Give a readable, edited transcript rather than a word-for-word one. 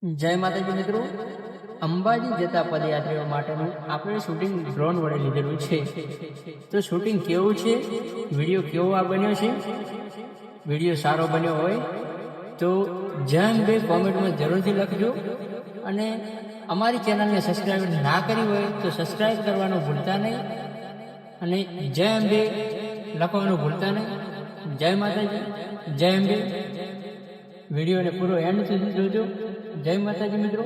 જય માતાજી મિત્રો, અંબાજી જતા પદયાત્રીઓ માટેનું આપણે શૂટિંગ ડ્રોન વડે લીધેલું છે. તો શૂટિંગ કેવું છે, વિડીયો કેવો આ બન્યો છે, વિડીયો સારો બન્યો હોય તો જય અંબે કોમેન્ટમાં જરૂરથી લખજો. અને અમારી ચેનલને સબસ્ક્રાઈબ ના કરી હોય તો સબસ્ક્રાઈબ કરવાનું ભૂલતા નહીં અને જય અંબે લખવાનું ભૂલતા નહીં. જય માતાજી, જય અંબે. વિડીયોને પૂરો એન્ડ સુધી જોજો. જય માતાજી મિત્રો.